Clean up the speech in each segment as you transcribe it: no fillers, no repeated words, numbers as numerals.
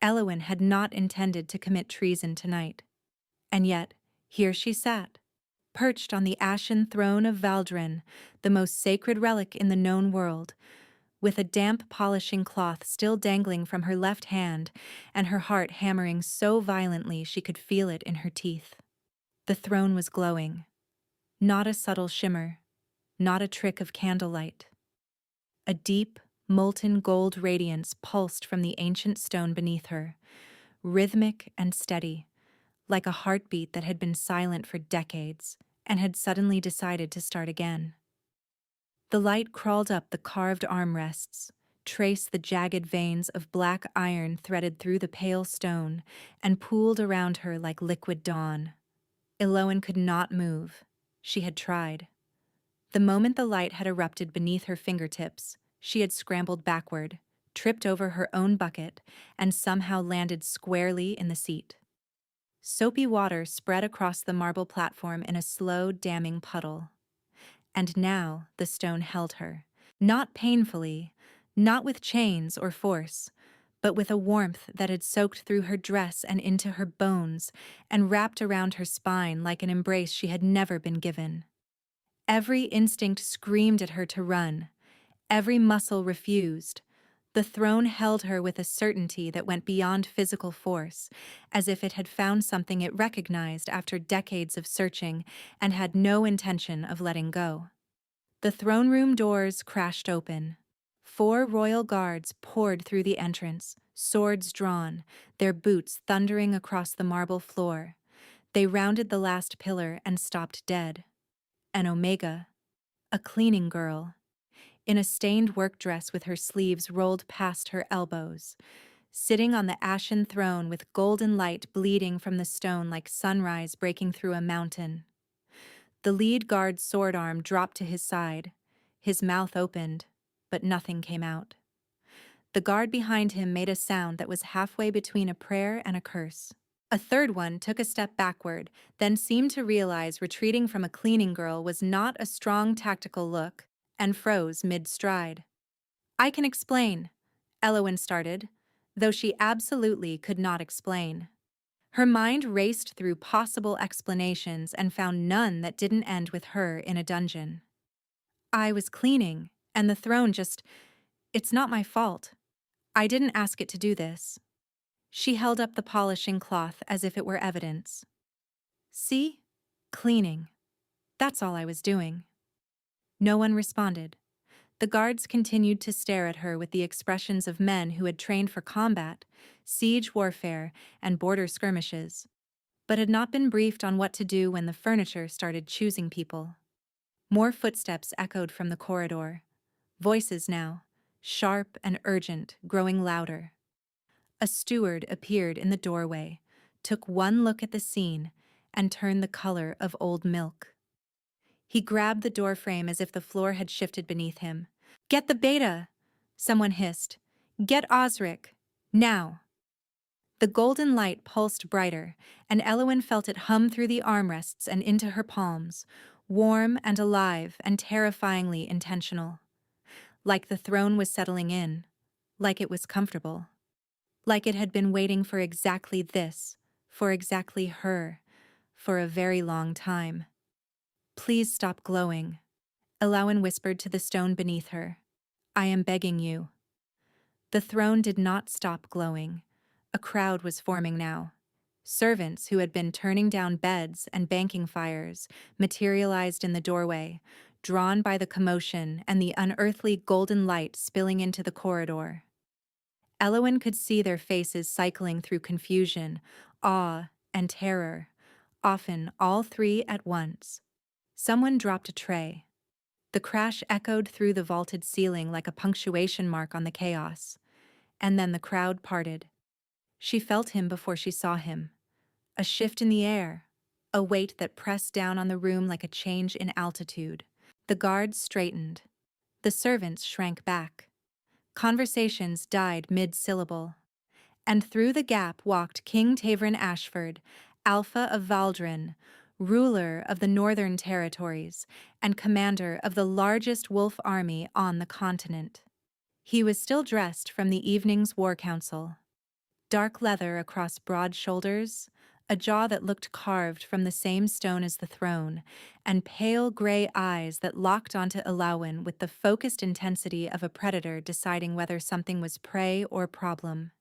Elowyn had not intended to commit treason tonight. And yet, here she sat, perched on the ashen throne of Valdrin, the most sacred relic in the known world, with a damp polishing cloth still dangling from her left hand and her heart hammering so violently she could feel it in her teeth. The throne was glowing. Not a subtle shimmer, not a trick of candlelight. A deep, molten gold radiance pulsed from the ancient stone beneath her, rhythmic and steady, like a heartbeat that had been silent for decades and had suddenly decided to start again. The light crawled up the carved armrests, traced the jagged veins of black iron threaded through the pale stone, and pooled around her like liquid dawn. Elowyn could not move. She had tried. The moment the light had erupted beneath her fingertips, she had scrambled backward, tripped over her own bucket, and somehow landed squarely in the seat. Soapy water spread across the marble platform in a slow, damming puddle. And now the stone held her, not painfully, not with chains or force, but with a warmth that had soaked through her dress and into her bones and wrapped around her spine like an embrace she had never been given. Every instinct screamed at her to run. Every muscle refused. The throne held her with a certainty that went beyond physical force, as if it had found something it recognized after decades of searching and had no intention of letting go. The throne room doors crashed open. 4 royal guards poured through the entrance, swords drawn, their boots thundering across the marble floor. They rounded the last pillar and stopped dead. An Omega, a cleaning girl, in a stained work dress with her sleeves rolled past her elbows, sitting on the ashen throne with golden light bleeding from the stone like sunrise breaking through a mountain. The lead guard's sword arm dropped to his side. His mouth opened, but nothing came out. The guard behind him made a sound that was halfway between a prayer and a curse. A third one took a step backward, then seemed to realize retreating from a cleaning girl was not a strong tactical look, and froze mid-stride. "I can explain," Elowyn started, though she absolutely could not explain. Her mind raced through possible explanations and found none that didn't end with her in a dungeon. "I was cleaning, and the throne it's not my fault. I didn't ask it to do this." She held up the polishing cloth as if it were evidence. "See? Cleaning. That's all I was doing." No one responded. The guards continued to stare at her with the expressions of men who had trained for combat, siege warfare, and border skirmishes, but had not been briefed on what to do when the furniture started choosing people. More footsteps echoed from the corridor. Voices now, sharp and urgent, growing louder. A steward appeared in the doorway, took one look at the scene, and turned the color of old milk. He grabbed the doorframe as if the floor had shifted beneath him. "Get the beta!" someone hissed. "Get Osric! Now!" The golden light pulsed brighter, and Elowyn felt it hum through the armrests and into her palms, warm and alive and terrifyingly intentional. Like the throne was settling in, like it was comfortable. Like it had been waiting for exactly this, for exactly her, for a very long time. "Please stop glowing," Elowyn whispered to the stone beneath her. "I am begging you." The throne did not stop glowing. A crowd was forming now. Servants who had been turning down beds and banking fires materialized in the doorway, drawn by the commotion and the unearthly golden light spilling into the corridor. Elowyn could see their faces cycling through confusion, awe, and terror, often all 3 at once. Someone dropped a tray. The crash echoed through the vaulted ceiling like a punctuation mark on the chaos, and then the crowd parted. She felt him before she saw him. A shift in the air, a weight that pressed down on the room like a change in altitude. The guards straightened. The servants shrank back. Conversations died mid-syllable. And through the gap walked King Tavrin Ashford, Alpha of Valdrin, ruler of the Northern Territories and commander of the largest wolf army on the continent. He was still dressed from the evening's war council. Dark leather across broad shoulders, a jaw that looked carved from the same stone as the throne, and pale gray eyes that locked onto Elowin with the focused intensity of a predator deciding whether something was prey or problem.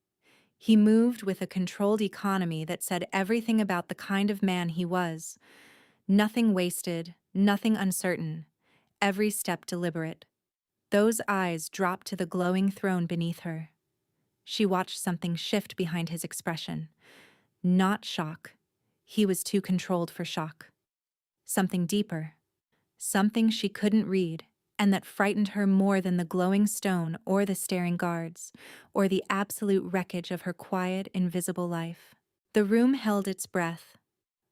He moved with a controlled economy that said everything about the kind of man he was. Nothing wasted, nothing uncertain, every step deliberate. Those eyes dropped to the glowing throne beneath her. She watched something shift behind his expression. Not shock. He was too controlled for shock. Something deeper. Something she couldn't read, and that frightened her more than the glowing stone or the staring guards, or the absolute wreckage of her quiet, invisible life. The room held its breath.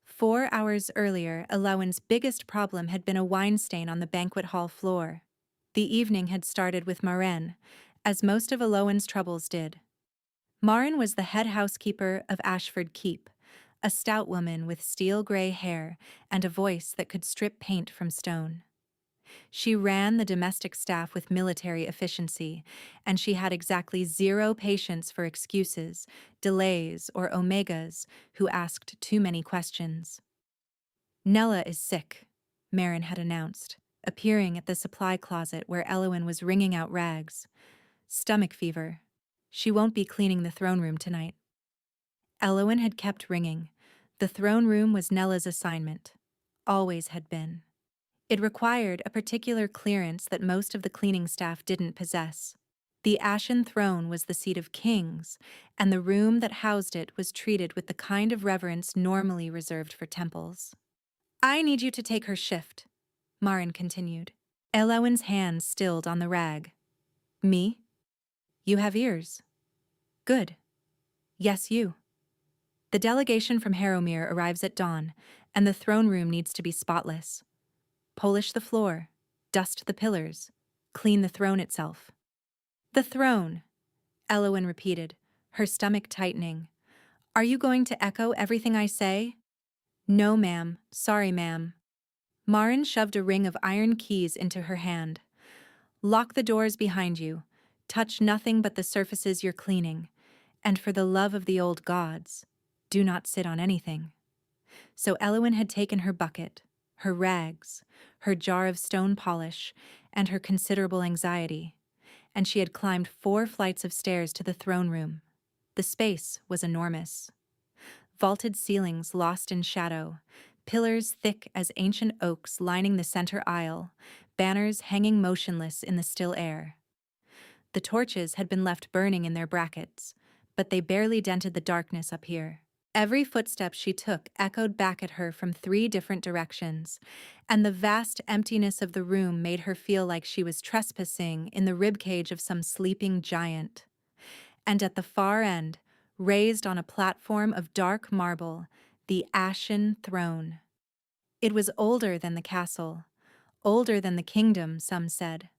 4 hours earlier, Elowin's biggest problem had been a wine stain on the banquet hall floor. The evening had started with Maren, as most of Elowin's troubles did. Maren was the head housekeeper of Ashford Keep, a stout woman with steel-gray hair and a voice that could strip paint from stone. She ran the domestic staff with military efficiency, and she had exactly 0 patience for excuses, delays, or omegas who asked too many questions. "Nella is sick," Maren had announced, appearing at the supply closet where Elowin was wringing out rags. "Stomach fever. She won't be cleaning the throne room tonight." Elowin had kept ringing. The throne room was Nella's assignment. Always had been. It required a particular clearance that most of the cleaning staff didn't possess. The ashen throne was the seat of kings, and the room that housed it was treated with the kind of reverence normally reserved for temples. "I need you to take her shift," Maren continued. Elowin's hand stilled on the rag. "Me? You have ears." "Good. Yes, you. The delegation from Harrowmere arrives at dawn, and the throne room needs to be spotless. Polish the floor, dust the pillars, clean the throne itself." "The throne," Elowin repeated, her stomach tightening. "Are you going to echo everything I say?" "No, ma'am. Sorry, ma'am." Maren shoved a ring of iron keys into her hand. "Lock the doors behind you. Touch nothing but the surfaces you're cleaning. And for the love of the old gods, do not sit on anything." So Elowin had taken her bucket, her rags, her jar of stone polish, and her considerable anxiety, and she had climbed 4 flights of stairs to the throne room. The space was enormous. Vaulted ceilings lost in shadow, pillars thick as ancient oaks lining the center aisle, banners hanging motionless in the still air. The torches had been left burning in their brackets, but they barely dented the darkness up here. Every footstep she took echoed back at her from 3 different directions, and the vast emptiness of the room made her feel like she was trespassing in the ribcage of some sleeping giant. And at the far end, raised on a platform of dark marble, the ashen throne. It was older than the castle, older than the kingdom, some said.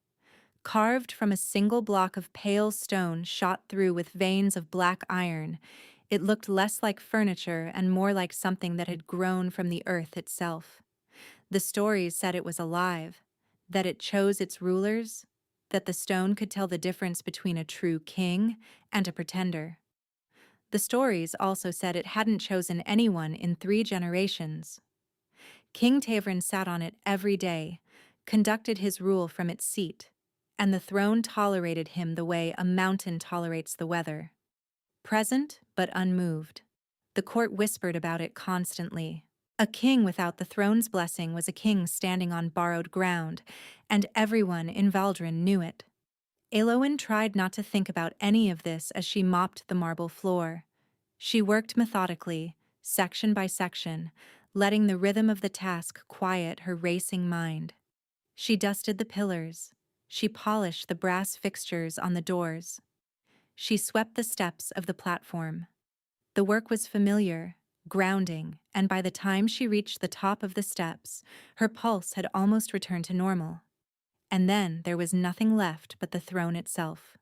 Carved from a single block of pale stone shot through with veins of black iron, it looked less like furniture and more like something that had grown from the earth itself. The stories said it was alive, that it chose its rulers, that the stone could tell the difference between a true king and a pretender. The stories also said it hadn't chosen anyone in 3 generations. King Tavern sat on it every day, conducted his rule from its seat, and the throne tolerated him the way a mountain tolerates the weather. Present but unmoved. The court whispered about it constantly. A king without the throne's blessing was a king standing on borrowed ground, and everyone in Valdren knew it. Elowin tried not to think about any of this as she mopped the marble floor. She worked methodically, section by section, letting the rhythm of the task quiet her racing mind. She dusted the pillars. She polished the brass fixtures on the doors. She swept the steps of the platform. The work was familiar, grounding, and by the time she reached the top of the steps, her pulse had almost returned to normal. And then there was nothing left but the throne itself.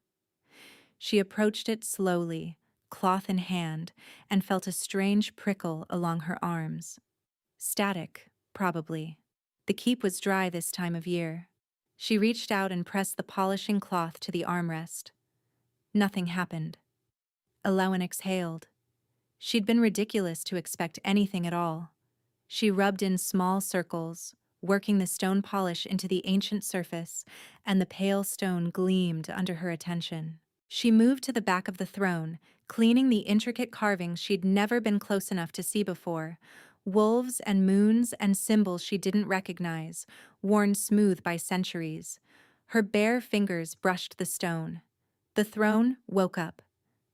She approached it slowly, cloth in hand, and felt a strange prickle along her arms. Static, probably. The keep was dry this time of year. She reached out and pressed the polishing cloth to the armrest. Nothing happened. Elowen exhaled. She'd been ridiculous to expect anything at all. She rubbed in small circles, working the stone polish into the ancient surface, and the pale stone gleamed under her attention. She moved to the back of the throne, cleaning the intricate carvings she'd never been close enough to see before, wolves and moons and symbols she didn't recognize, worn smooth by centuries. Her bare fingers brushed the stone. The throne woke up.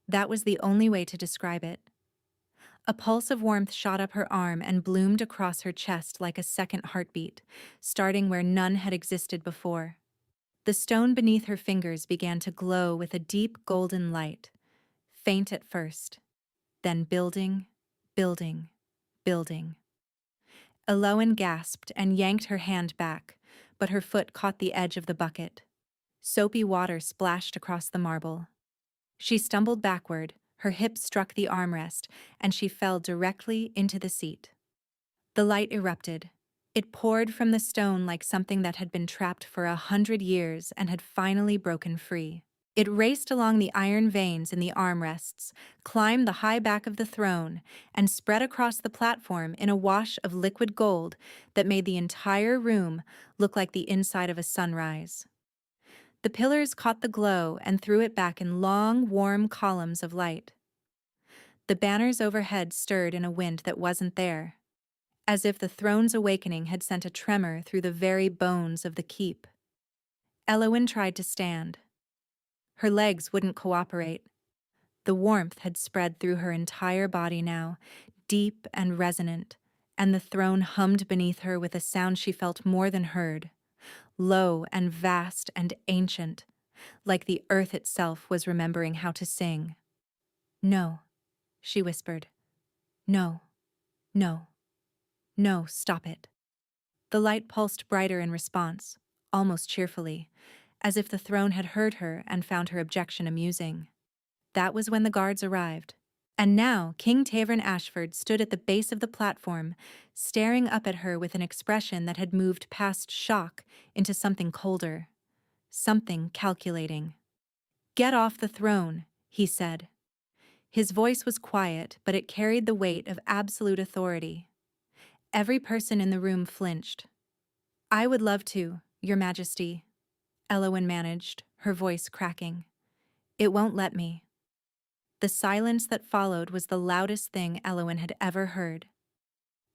That was the only way to describe it. A pulse of warmth shot up her arm and bloomed across her chest like a second heartbeat, starting where none had existed before. The stone beneath her fingers began to glow with a deep golden light, faint at first, then building, building, building. Elowen gasped and yanked her hand back, but her foot caught the edge of the bucket. Soapy water splashed across the marble. She stumbled backward, her hip struck the armrest, and she fell directly into the seat. The light erupted. It poured from the stone like something that had been trapped for 100 years and had finally broken free. It raced along the iron veins in the armrests, climbed the high back of the throne, and spread across the platform in a wash of liquid gold that made the entire room look like the inside of a sunrise. The pillars caught the glow and threw it back in long, warm columns of light. The banners overhead stirred in a wind that wasn't there, as if the throne's awakening had sent a tremor through the very bones of the keep. Elowen tried to stand. Her legs wouldn't cooperate. The warmth had spread through her entire body now, deep and resonant, and the throne hummed beneath her with a sound she felt more than heard, low and vast and ancient, like the earth itself was remembering how to sing. "No," she whispered. "No, no, no, stop it." The light pulsed brighter in response, almost cheerfully, as if the throne had heard her and found her objection amusing. That was when the guards arrived. And now King Tavern Ashford stood at the base of the platform, staring up at her with an expression that had moved past shock into something colder, something calculating. "Get off the throne," he said. His voice was quiet, but it carried the weight of absolute authority. Every person in the room flinched. "I would love to, Your Majesty," Elowen managed, her voice cracking. "It won't let me." The silence that followed was the loudest thing Elowen had ever heard.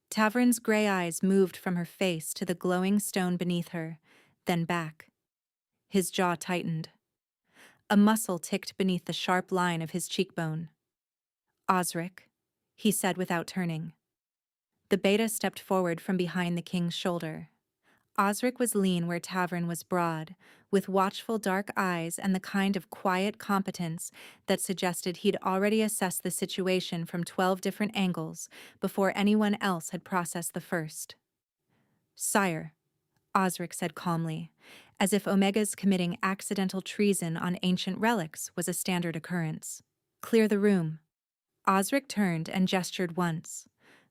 Tavern's gray eyes moved from her face to the glowing stone beneath her, then back. His jaw tightened. A muscle ticked beneath the sharp line of his cheekbone. "Osric," he said without turning. The beta stepped forward from behind the king's shoulder. Osric was lean where Tavern was broad, with watchful dark eyes and the kind of quiet competence that suggested he'd already assessed the situation from 12 different angles before anyone else had processed the first. "Sire," Osric said calmly, as if Omega's committing accidental treason on ancient relics was a standard occurrence. "Clear the room." Osric turned and gestured once.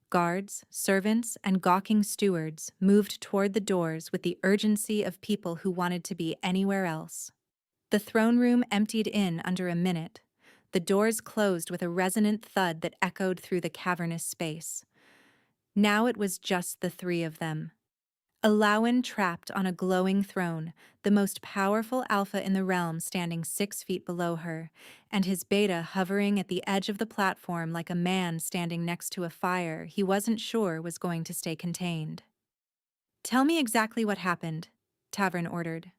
Guards, servants, and gawking stewards moved toward the doors with the urgency of people who wanted to be anywhere else. The throne room emptied in under a minute. The doors closed with a resonant thud that echoed through the cavernous space. Now it was just the three of them. Elowen trapped on a glowing throne, the most powerful alpha in the realm standing 6 feet below her, and his beta hovering at the edge of the platform like a man standing next to a fire he wasn't sure was going to stay contained. "Tell me exactly what happened," Tavern ordered.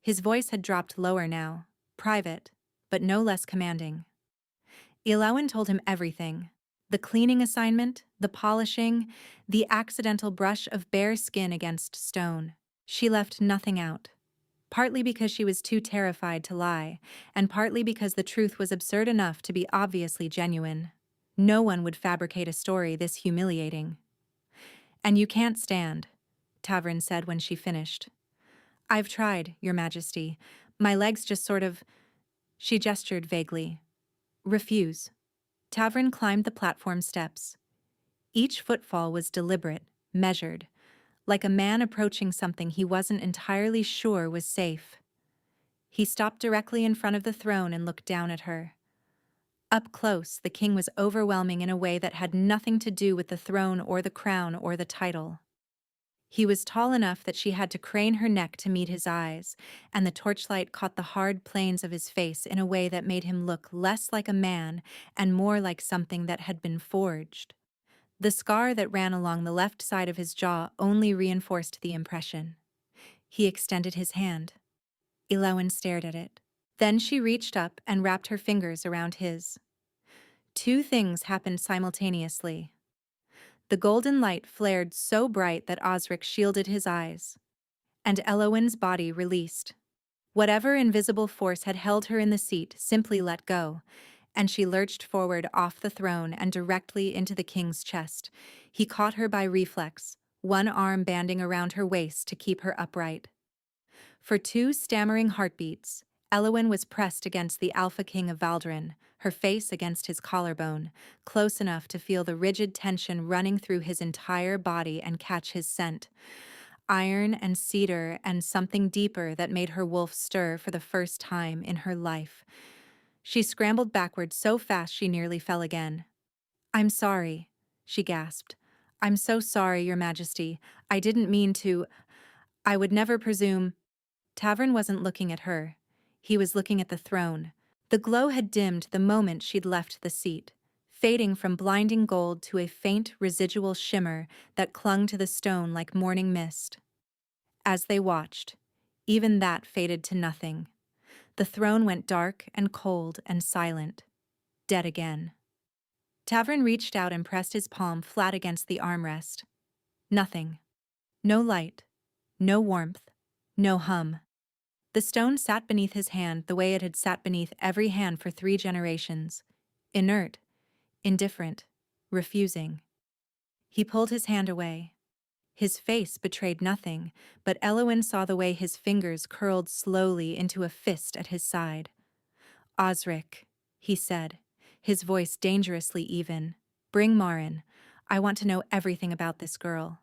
His voice had dropped lower now, private, but no less commanding. Elowen told him everything. The cleaning assignment, the polishing, the accidental brush of bare skin against stone. She left nothing out. Partly because she was too terrified to lie, and partly because the truth was absurd enough to be obviously genuine. No one would fabricate a story this humiliating. "And you can't stand," Tavern said when she finished. "I've tried, Your Majesty. My legs just sort of—" She gestured vaguely. "Refuse." Tavern climbed the platform steps. Each footfall was deliberate, measured, like a man approaching something he wasn't entirely sure was safe. He stopped directly in front of the throne and looked down at her. Up close, the king was overwhelming in a way that had nothing to do with the throne or the crown or the title. He was tall enough that she had to crane her neck to meet his eyes, and the torchlight caught the hard planes of his face in a way that made him look less like a man and more like something that had been forged. The scar that ran along the left side of his jaw only reinforced the impression. He extended his hand. Elowen stared at it. Then she reached up and wrapped her fingers around his. Two things happened simultaneously. The golden light flared so bright that Osric shielded his eyes, and Elowen's body released. Whatever invisible force had held her in the seat simply let go, and she lurched forward off the throne and directly into the king's chest. He caught her by reflex, one arm banding around her waist to keep her upright. For 2 stammering heartbeats, Elowen was pressed against the Alpha King of Valdrin, her face against his collarbone, close enough to feel the rigid tension running through his entire body and catch his scent. Iron and cedar and something deeper that made her wolf stir for the first time in her life. She scrambled backward so fast she nearly fell again. "I'm sorry," she gasped. "I'm so sorry, Your Majesty. I didn't mean to. I would never presume." Tavern wasn't looking at her. He was looking at the throne. The glow had dimmed the moment she'd left the seat, fading from blinding gold to a faint residual shimmer that clung to the stone like morning mist. As they watched, even that faded to nothing. The throne went dark and cold and silent, dead again. Tavern reached out and pressed his palm flat against the armrest. Nothing. No light. No warmth. No hum. The stone sat beneath his hand the way it had sat beneath every hand for 3 generations. Inert. Indifferent. Refusing. He pulled his hand away. His face betrayed nothing, but Elowen saw the way his fingers curled slowly into a fist at his side. "Osric," he said, his voice dangerously even. "Bring Marin. I want to know everything about this girl.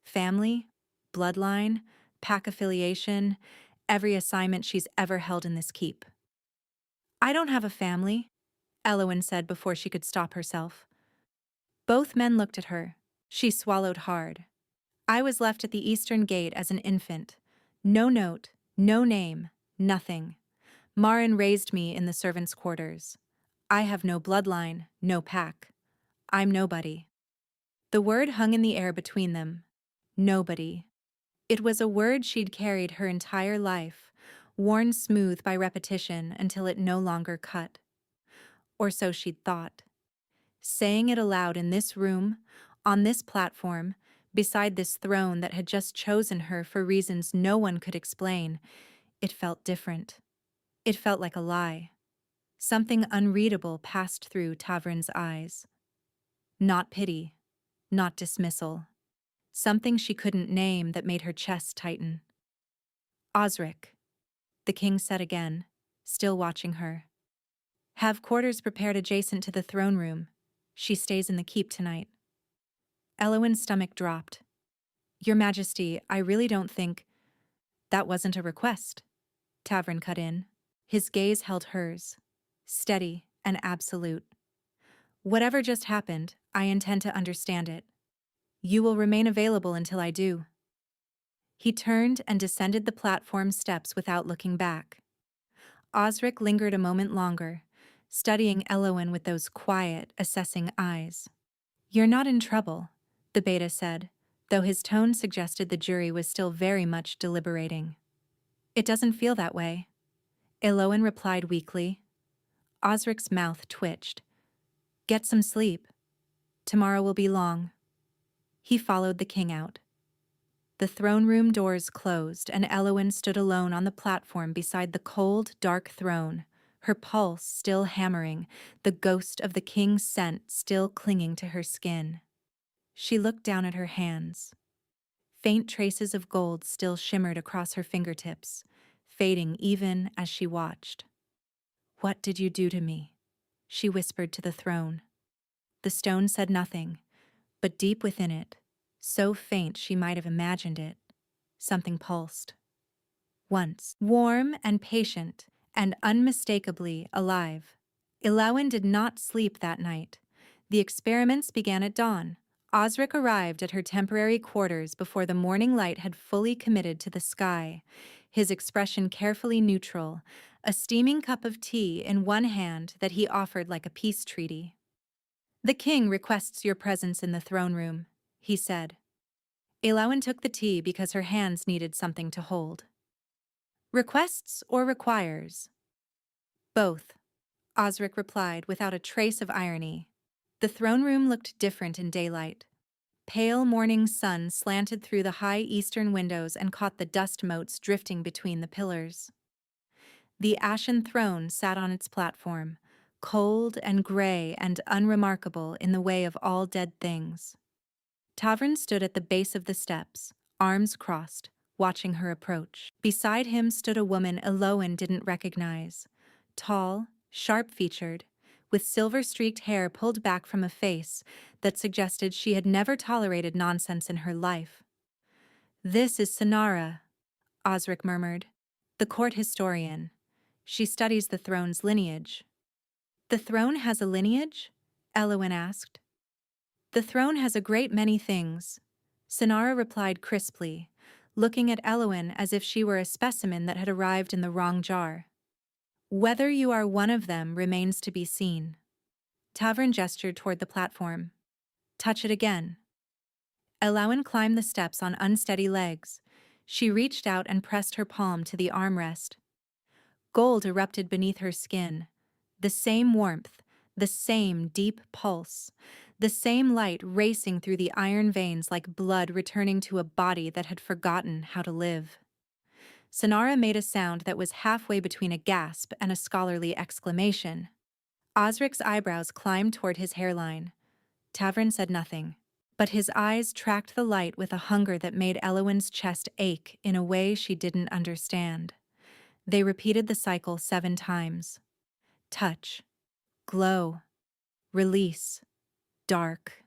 Family, bloodline, pack affiliation, every assignment she's ever held in this keep." "I don't have a family," Elowen said before she could stop herself. Both men looked at her. She swallowed hard. "I was left at the eastern gate as an infant. No note, no name, nothing. Marin raised me in the servants' quarters. I have no bloodline, no pack. I'm nobody." The word hung in the air between them. Nobody. It was a word she'd carried her entire life, worn smooth by repetition until it no longer cut. Or so she'd thought. Saying it aloud in this room, on this platform, beside this throne that had just chosen her for reasons no one could explain, it felt different. It felt like a lie. Something unreadable passed through Tavern's eyes. Not pity, not dismissal. Something she couldn't name that made her chest tighten. "Osric," the king said again, still watching her. "Have quarters prepared adjacent to the throne room. She stays in the keep tonight." Elowen's stomach dropped. "Your Majesty, I really don't think—" "That wasn't a request," Tavern cut in. His gaze held hers, steady and absolute. "Whatever just happened, I intend to understand it. You will remain available until I do." He turned and descended the platform steps without looking back. Osric lingered a moment longer, studying Elowen with those quiet, assessing eyes. "You're not in trouble," the beta said, though his tone suggested the jury was still very much deliberating. "It doesn't feel that way," Elowen replied weakly. Osric's mouth twitched. "Get some sleep. Tomorrow will be long." He followed the king out. The throne room doors closed, and Elowen stood alone on the platform beside the cold, dark throne, her pulse still hammering, the ghost of the king's scent still clinging to her skin. She looked down at her hands. Faint traces of gold still shimmered across her fingertips, fading even as she watched. "What did you do to me?" she whispered to the throne. The stone said nothing, but deep within it, so faint she might have imagined it, something pulsed. Once, warm and patient and unmistakably alive, Elowin did not sleep that night. The experiments began at dawn. Osric arrived at her temporary quarters before the morning light had fully committed to the sky, his expression carefully neutral, a steaming cup of tea in one hand that he offered like a peace treaty. "The king requests your presence in the throne room," he said. Elowin took the tea because her hands needed something to hold. "Requests or requires?" "Both," Osric replied without a trace of irony. The throne room looked different in daylight. Pale morning sun slanted through the high eastern windows and caught the dust motes drifting between the pillars. The ashen throne sat on its platform, cold and gray and unremarkable in the way of all dead things. Tavern stood at the base of the steps, arms crossed, watching her approach. Beside him stood a woman Elowin didn't recognize, tall, sharp-featured, with silver-streaked hair pulled back from a face that suggested she had never tolerated nonsense in her life. "This is Sonara," Osric murmured, "the court historian. She studies the throne's lineage." "The throne has a lineage?" Elowin asked. "The throne has a great many things," Sonara replied crisply, looking at Elowin as if she were a specimen that had arrived in the wrong jar. "Whether you are one of them remains to be seen." Tavern gestured toward the platform. "Touch it again." Elowin climbed the steps on unsteady legs. She reached out and pressed her palm to the armrest. Gold erupted beneath her skin. The same warmth, the same deep pulse, the same light racing through the iron veins like blood returning to a body that had forgotten how to live. Sonara made a sound that was halfway between a gasp and a scholarly exclamation. Osric's eyebrows climbed toward his hairline. Tavern said nothing, but his eyes tracked the light with a hunger that made Elowin's chest ache in a way she didn't understand. They repeated the cycle 7 times. Touch, glow, release, dark.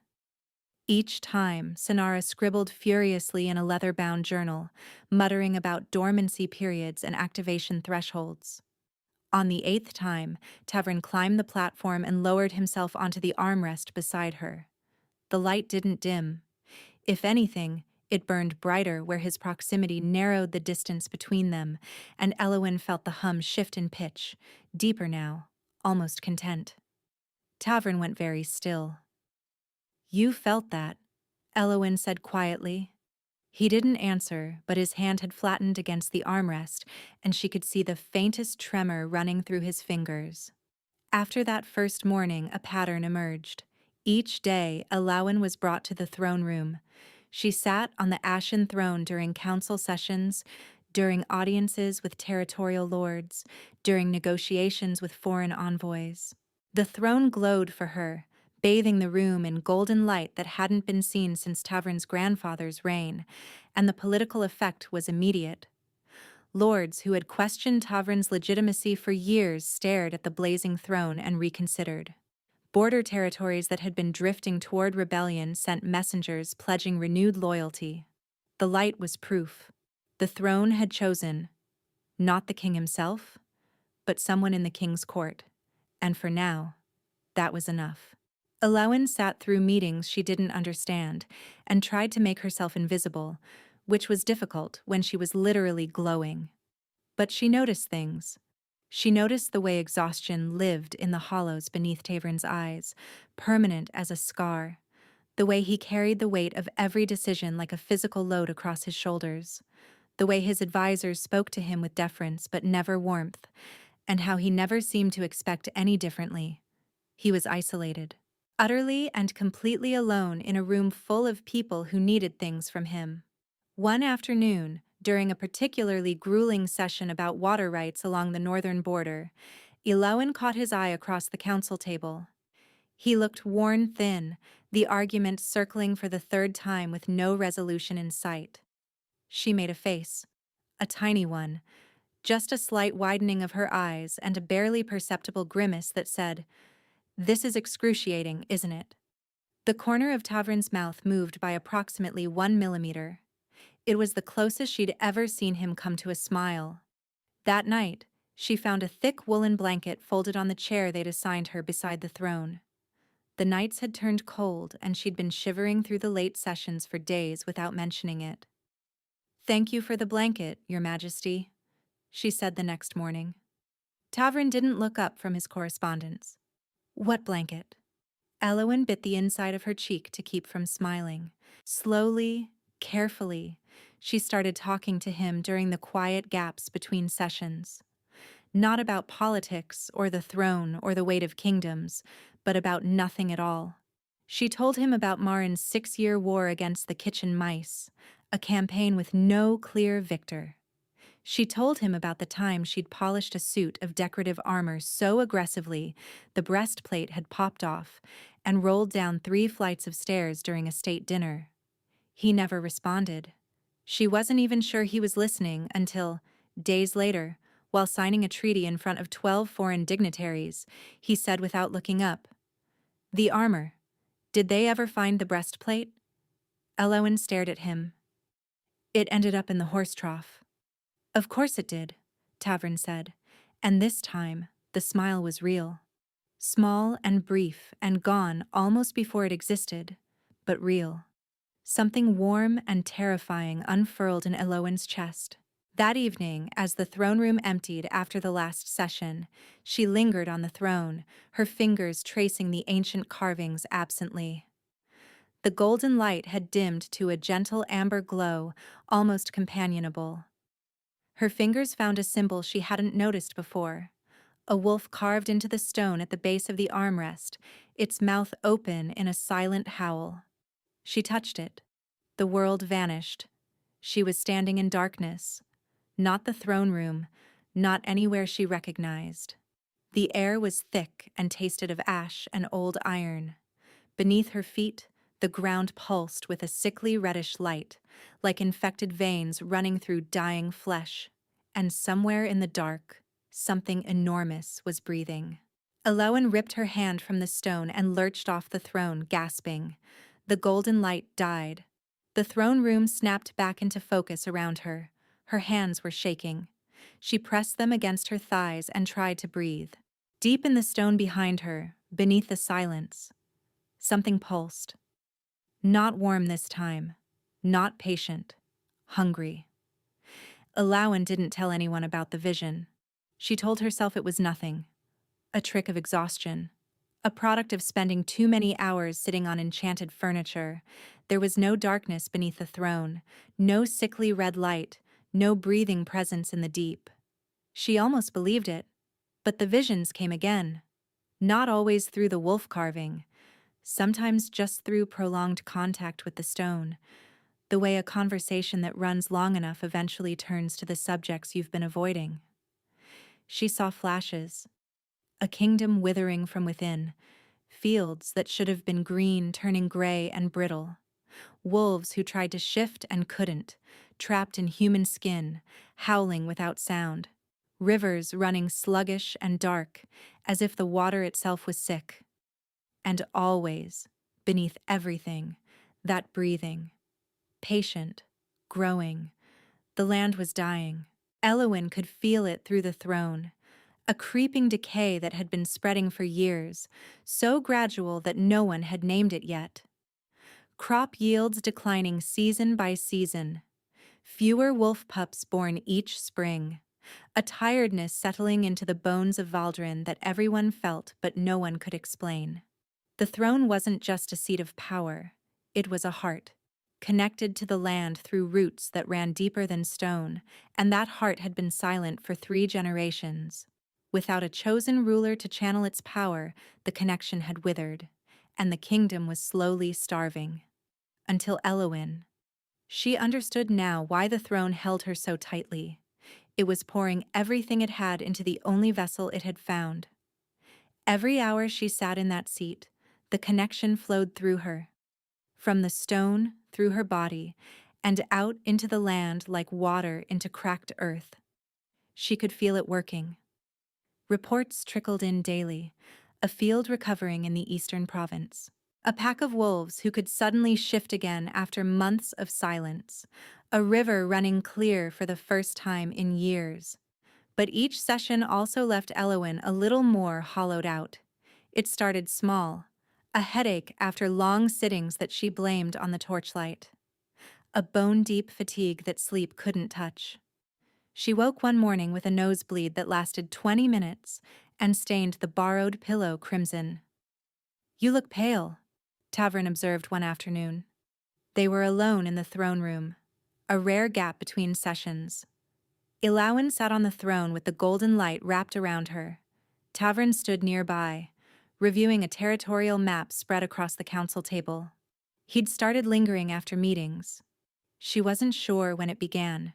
Each time, Sonara scribbled furiously in a leather-bound journal, muttering about dormancy periods and activation thresholds. On the 8th time, Tavern climbed the platform and lowered himself onto the armrest beside her. The light didn't dim. If anything, it burned brighter where his proximity narrowed the distance between them, and Elowin felt the hum shift in pitch, deeper now, almost content. Tavern went very still. "You felt that," Elowin said quietly. He didn't answer, but his hand had flattened against the armrest, and she could see the faintest tremor running through his fingers. After that first morning, a pattern emerged. Each day, Elowin was brought to the throne room. She sat on the ashen throne during council sessions, during audiences with territorial lords, during negotiations with foreign envoys. The throne glowed for her, bathing the room in golden light that hadn't been seen since Tavern's grandfather's reign, and the political effect was immediate. Lords who had questioned Tavern's legitimacy for years stared at the blazing throne and reconsidered. Border territories that had been drifting toward rebellion sent messengers pledging renewed loyalty. The light was proof. The throne had chosen, not the king himself, but someone in the king's court. And for now, that was enough. Elowin sat through meetings she didn't understand and tried to make herself invisible, which was difficult when she was literally glowing. But she noticed things. She noticed the way exhaustion lived in the hollows beneath Tavern's eyes, permanent as a scar. The way he carried the weight of every decision like a physical load across his shoulders. The way his advisors spoke to him with deference but never warmth, and how he never seemed to expect any differently. He was isolated, utterly and completely alone in a room full of people who needed things from him. One afternoon, during a particularly grueling session about water rights along the northern border, Elowin caught his eye across the council table. He looked worn thin, the argument circling for the 3rd time with no resolution in sight. She made a face, a tiny one, just a slight widening of her eyes and a barely perceptible grimace that said, "This is excruciating, isn't it?" The corner of Tavern's mouth moved by approximately 1 millimeter. It was the closest she'd ever seen him come to a smile. That night, She found a thick woolen blanket folded on the chair they'd assigned her beside the throne. The nights had turned cold, and she'd been shivering through the late sessions for days without mentioning it. "Thank you for the blanket, Your Majesty," she said the next morning. Tavern didn't look up from his correspondence. "What blanket?" Elowen bit the inside of her cheek to keep from smiling. Slowly, carefully, she started talking to him during the quiet gaps between sessions. Not about politics or the throne or the weight of kingdoms, but about nothing at all. She told him about Marin's 6-year war against the kitchen mice, a campaign with no clear victor. She told him about the time she'd polished a suit of decorative armor so aggressively the breastplate had popped off and rolled down 3 flights of stairs during a state dinner. He never responded. She wasn't even sure he was listening until, days later, while signing a treaty in front of 12 foreign dignitaries, he said without looking up, "The armor. Did they ever find the breastplate?" Elowen stared at him. "It ended up in the horse trough." "Of course it did," Tavern said, and this time the smile was real. Small and brief and gone almost before it existed, but real. Something warm and terrifying unfurled in Elowen's chest. That evening, as the throne room emptied after the last session, she lingered on the throne, her fingers tracing the ancient carvings absently. The golden light had dimmed to a gentle amber glow, almost companionable. Her fingers found a symbol she hadn't noticed before. A wolf carved into the stone at the base of the armrest, its mouth open in a silent howl. She touched it. The world vanished. She was standing in darkness. Not the throne room, not anywhere she recognized. The air was thick and tasted of ash and old iron. Beneath her feet, the ground pulsed with a sickly reddish light, like infected veins running through dying flesh. And somewhere in the dark, something enormous was breathing. Elowen ripped her hand from the stone and lurched off the throne, gasping. The golden light died. The throne room snapped back into focus around her. Her hands were shaking. She pressed them against her thighs and tried to breathe. Deep in the stone behind her, beneath the silence, something pulsed. Not warm this time. Not patient. Hungry. Elowen didn't tell anyone about the vision. She told herself it was nothing. A trick of exhaustion. A product of spending too many hours sitting on enchanted furniture. There was no darkness beneath the throne, no sickly red light, no breathing presence in the deep. She almost believed it, but the visions came again. Not always through the wolf carving, sometimes just through prolonged contact with the stone, the way a conversation that runs long enough eventually turns to the subjects you've been avoiding. She saw flashes. A kingdom withering from within, fields that should have been green turning gray and brittle, wolves who tried to shift and couldn't, trapped in human skin, howling without sound, rivers running sluggish and dark, as if the water itself was sick. And always, beneath everything, that breathing, patient, growing. The land was dying. Elowen could feel it through the throne. A creeping decay that had been spreading for years, so gradual that no one had named it yet. Crop yields declining season by season. Fewer wolf pups born each spring. A tiredness settling into the bones of Valdrin that everyone felt but no one could explain. The throne wasn't just a seat of power. It was a heart, connected to the land through roots that ran deeper than stone, and that heart had been silent for 3 generations. Without a chosen ruler to channel its power, the connection had withered, and the kingdom was slowly starving. Until Elowen. She understood now why the throne held her so tightly. It was pouring everything it had into the only vessel it had found. Every hour she sat in that seat, the connection flowed through her. From the stone, through her body, and out into the land like water into cracked earth. She could feel it working. Reports trickled in daily, a field recovering in the eastern province. A pack of wolves who could suddenly shift again after months of silence. A river running clear for the first time in years. But each session also left Elowin a little more hollowed out. It started small, a headache after long sittings that she blamed on the torchlight, a bone-deep fatigue that sleep couldn't touch. She woke one morning with a nosebleed that lasted 20 minutes and stained the borrowed pillow crimson. "You look pale," Tavern observed one afternoon. They were alone in the throne room, a rare gap between sessions. Elowin sat on the throne with the golden light wrapped around her. Tavern stood nearby, reviewing a territorial map spread across the council table. He'd started lingering after meetings. She wasn't sure when it began,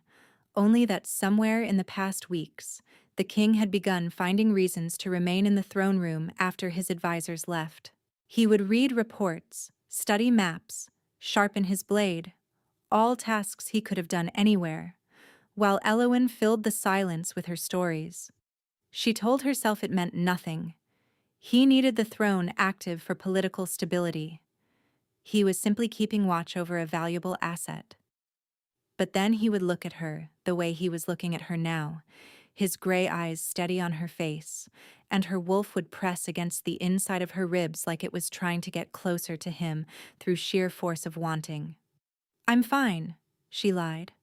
only that somewhere in the past weeks, the king had begun finding reasons to remain in the throne room after his advisors left. He would read reports, study maps, sharpen his blade, all tasks he could have done anywhere, while Elowin filled the silence with her stories. She told herself it meant nothing. He needed the throne active for political stability. He was simply keeping watch over a valuable asset. But then he would look at her the way he was looking at her now, his gray eyes steady on her face, and her wolf would press against the inside of her ribs like it was trying to get closer to him through sheer force of wanting. "I'm fine," she lied.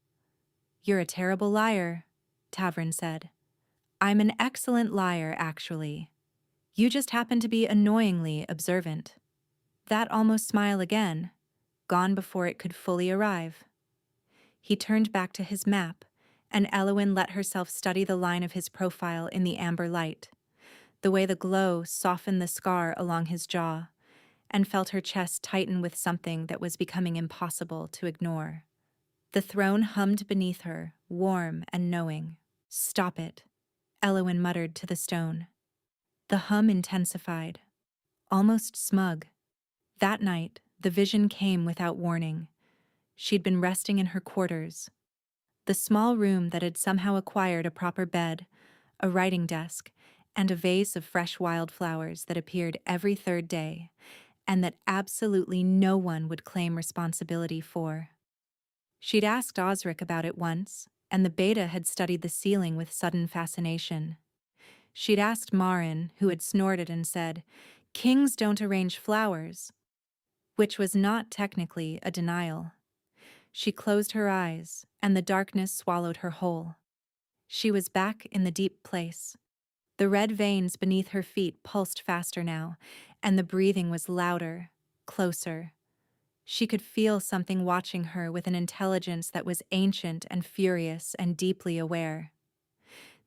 "You're a terrible liar," Tavern said. "I'm an excellent liar, actually. You just happen to be annoyingly observant." That almost smile again, gone before it could fully arrive. He turned back to his map, and Elowin let herself study the line of his profile in the amber light, the way the glow softened the scar along his jaw, and felt her chest tighten with something that was becoming impossible to ignore. The throne hummed beneath her, warm and knowing. "Stop it," Elowin muttered to the stone. The hum intensified, almost smug. That night, the vision came without warning. She'd been resting in her quarters, the small room that had somehow acquired a proper bed, a writing desk, and a vase of fresh wildflowers that appeared every third day, and that absolutely no one would claim responsibility for. She'd asked Osric about it once, and the beta had studied the ceiling with sudden fascination. She'd asked Marin, who had snorted and said, "Kings don't arrange flowers," which was not technically a denial. She closed her eyes, and the darkness swallowed her whole. She was back in the deep place. The red veins beneath her feet pulsed faster now, and the breathing was louder, closer. She could feel something watching her with an intelligence that was ancient and furious and deeply aware.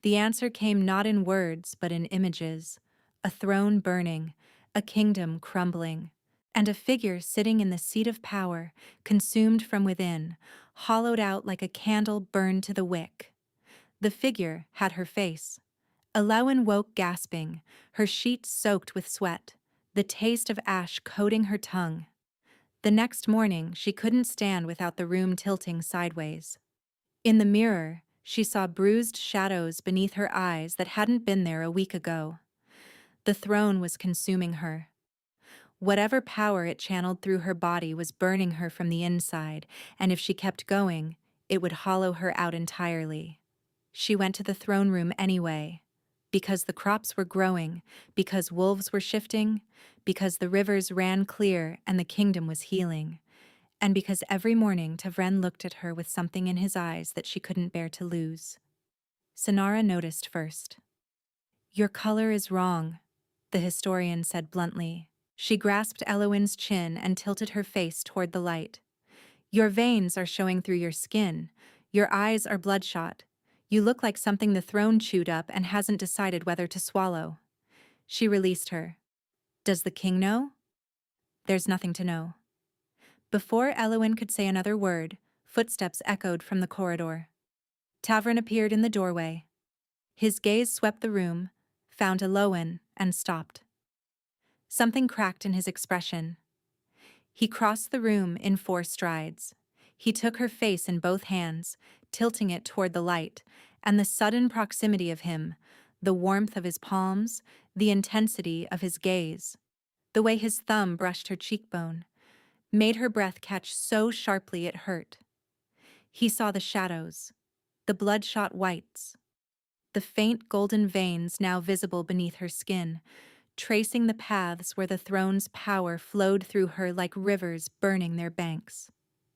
The answer came not in words but in images, a throne burning, a kingdom crumbling, and a figure sitting in the seat of power, consumed from within, hollowed out like a candle burned to the wick. The figure had her face. Elowin woke gasping, her sheets soaked with sweat, the taste of ash coating her tongue. The next morning, she couldn't stand without the room tilting sideways. In the mirror, she saw bruised shadows beneath her eyes that hadn't been there a week ago. The throne was consuming her. Whatever power it channeled through her body was burning her from the inside, and if she kept going, it would hollow her out entirely. She went to the throne room anyway, because the crops were growing, because wolves were shifting, because the rivers ran clear and the kingdom was healing, and because every morning Tavren looked at her with something in his eyes that she couldn't bear to lose. Sonara noticed first. "Your color is wrong," the historian said bluntly. She grasped Elowin's chin and tilted her face toward the light. "Your veins are showing through your skin. Your eyes are bloodshot. You look like something the throne chewed up and hasn't decided whether to swallow." She released her. "Does the king know?" "There's nothing to know." Before Elowin could say another word, footsteps echoed from the corridor. Tavern appeared in the doorway. His gaze swept the room, found Elowin, and stopped. Something cracked in his expression. He crossed the room in 4 strides. He took her face in both hands, tilting it toward the light, and the sudden proximity of him, the warmth of his palms, the intensity of his gaze, the way his thumb brushed her cheekbone, made her breath catch so sharply it hurt. He saw the shadows, the bloodshot whites, the faint golden veins now visible beneath her skin, tracing the paths where the throne's power flowed through her like rivers burning their banks.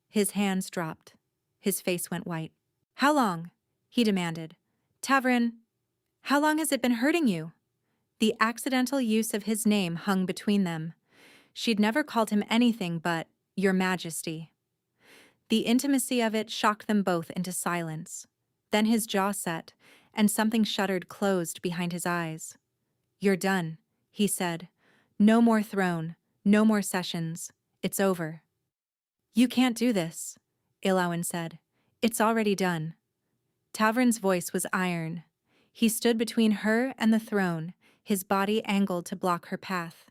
His hands dropped. His face went white. "How long?" he demanded. "Tavrin, how long has it been hurting you?" The accidental use of his name hung between them. She'd never called him anything but Your Majesty. The intimacy of it shocked them both into silence. Then his jaw set, and something shuttered closed behind his eyes. "You're done," he said. "No more throne, no more sessions. It's over." "You can't do this," Ilawan said. "It's already done." Tavrin's voice was iron. He stood between her and the throne, his body angled to block her path.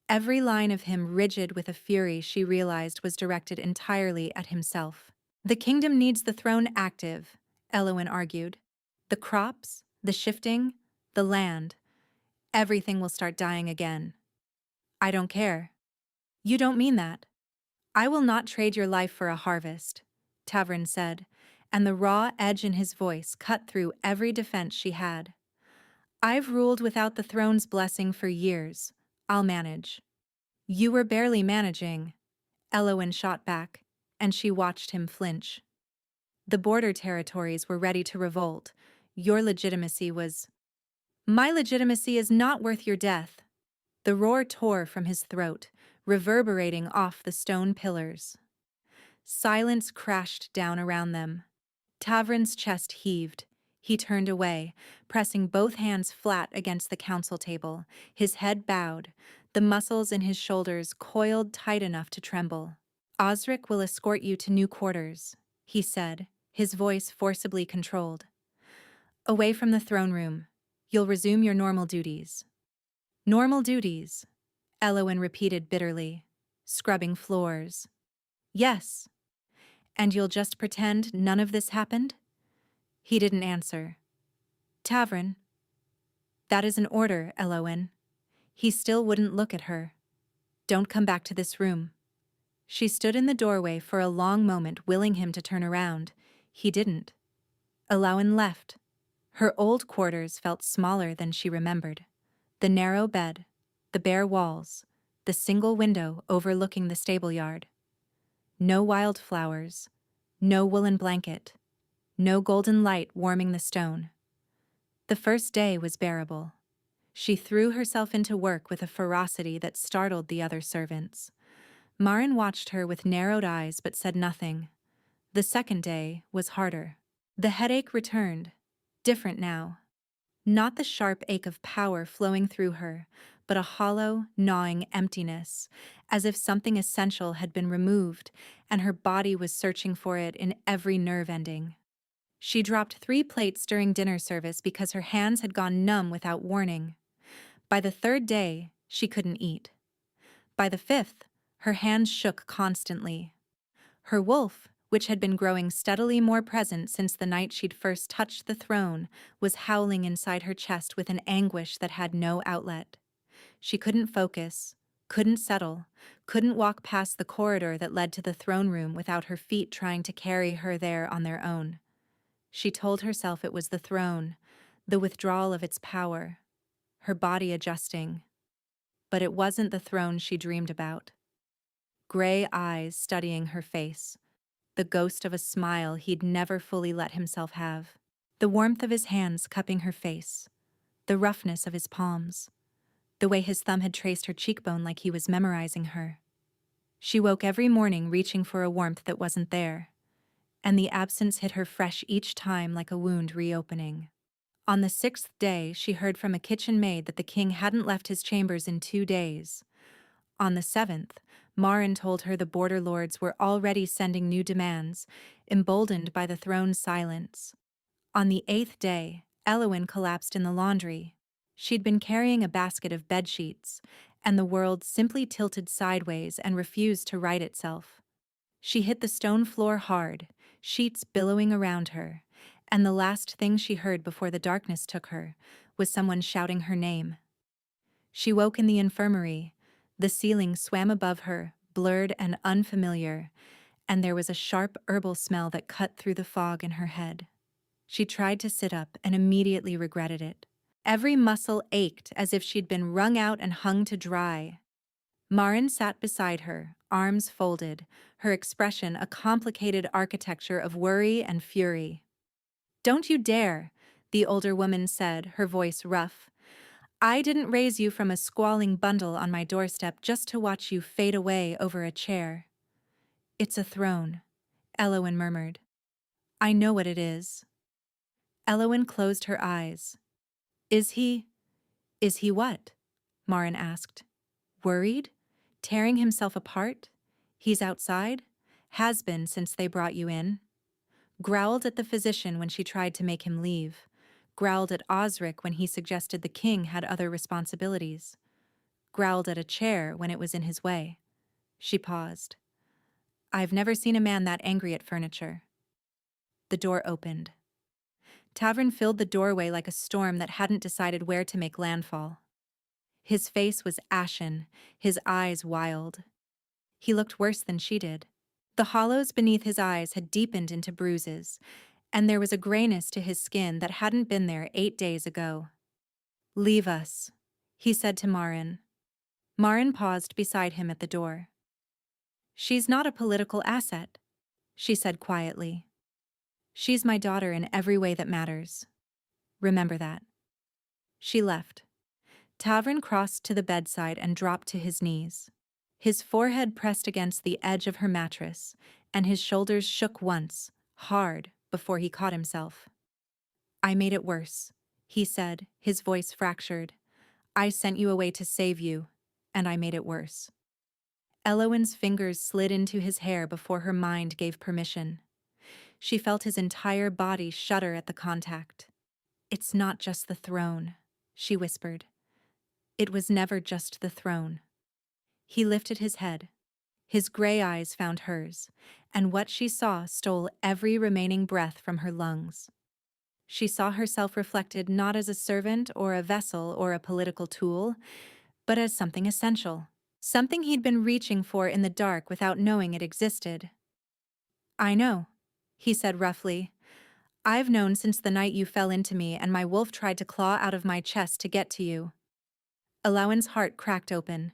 Every line of him rigid with a fury she realized was directed entirely at himself. "The kingdom needs the throne active," Elowen argued. "The crops, the shifting, the land, everything will start dying again." "I don't care." "You don't mean that." "I will not trade your life for a harvest," Tavrin said, and the raw edge in his voice cut through every defense she had. "I've ruled without the throne's blessing for years. I'll manage." "You were barely managing," Elowen shot back, and she watched him flinch. "The border territories were ready to revolt. Your legitimacy was—" "My legitimacy is not worth your death." The roar tore from his throat, reverberating off the stone pillars. Silence crashed down around them. Tavrin's chest heaved. He turned away, pressing both hands flat against the council table, his head bowed, the muscles in his shoulders coiled tight enough to tremble. "Osric will escort you to new quarters," he said, his voice forcibly controlled. "Away from the throne room. You'll resume your normal duties." "Normal duties," Elowen repeated bitterly. "Scrubbing floors." "Yes." "And you'll just pretend none of this happened?" He didn't answer. "Tavrin." "That is an order, Elowen." He still wouldn't look at her. "Don't come back to this room." She stood in the doorway for a long moment, willing him to turn around. He didn't. Elowen left. Her old quarters felt smaller than she remembered. The narrow bed, the bare walls, the single window overlooking the stable yard. No wildflowers, no woolen blanket, no golden light warming the stone. The first day was bearable. She threw herself into work with a ferocity that startled the other servants. Marin watched her with narrowed eyes but said nothing. The second day was harder. The headache returned, different now. Not the sharp ache of power flowing through her, but a hollow, gnawing emptiness, as if something essential had been removed and her body was searching for it in every nerve ending. She dropped 3 plates during dinner service because her hands had gone numb without warning. By the third day, she couldn't eat. By the 5th, her hands shook constantly. Her wolf, which had been growing steadily more present since the night she'd first touched the throne, was howling inside her chest with an anguish that had no outlet. She couldn't focus, couldn't settle, couldn't walk past the corridor that led to the throne room without her feet trying to carry her there on their own. She told herself it was the throne, the withdrawal of its power, her body adjusting. But it wasn't the throne she dreamed about. Gray eyes studying her face, the ghost of a smile he'd never fully let himself have, the warmth of his hands cupping her face, the roughness of his palms, the way his thumb had traced her cheekbone like he was memorizing her. She woke every morning reaching for a warmth that wasn't there, and the absence hit her fresh each time like a wound reopening. On the 6th day, she heard from a kitchen maid that the king hadn't left his chambers in 2 days. On the 7th, Marin told her the border lords were already sending new demands, emboldened by the throne's silence. On the 8th day, Elowen collapsed in the laundry. She'd been carrying a basket of bedsheets, and the world simply tilted sideways and refused to right itself. She hit the stone floor hard, sheets billowing around her, and the last thing she heard before the darkness took her was someone shouting her name. She woke in the infirmary. The ceiling swam above her, blurred and unfamiliar, and there was a sharp herbal smell that cut through the fog in her head. She tried to sit up and immediately regretted it. Every muscle ached as if she'd been wrung out and hung to dry. Marin sat beside her, arms folded, her expression a complicated architecture of worry and fury. "Don't you dare," the older woman said, her voice rough. "I didn't raise you from a squalling bundle on my doorstep just to watch you fade away over a chair." "It's a throne," Elowen murmured. "I know what it is." Elowen closed her eyes. Is he what?" Marin asked. "Worried? Tearing himself apart? He's outside? Has been since they brought you in." Growled at the physician when she tried to make him leave. Growled at Osric when he suggested the king had other responsibilities. Growled at a chair when it was in his way. She paused. "I've never seen a man that angry at furniture." The door opened. Tavern filled the doorway like a storm that hadn't decided where to make landfall. His face was ashen, his eyes wild. He looked worse than she did. The hollows beneath his eyes had deepened into bruises, and there was a grayness to his skin that hadn't been there 8 days ago. "Leave us," he said to Marin. Marin paused beside him at the door. "She's not a political asset," she said quietly. "She's my daughter in every way that matters. Remember that." She left. Tavern crossed to the bedside and dropped to his knees. His forehead pressed against the edge of her mattress, and his shoulders shook once, hard, before he caught himself. "I made it worse," he said, his voice fractured. "I sent you away to save you, and I made it worse." Elowen's fingers slid into his hair before her mind gave permission. She felt his entire body shudder at the contact. "It's not just the throne," she whispered. "It was never just the throne." He lifted his head. His gray eyes found hers, and what she saw stole every remaining breath from her lungs. She saw herself reflected not as a servant or a vessel or a political tool, but as something essential, something he'd been reaching for in the dark without knowing it existed. "I know," he said roughly. "I've known since the night you fell into me and my wolf tried to claw out of my chest to get to you." Elowen's heart cracked open.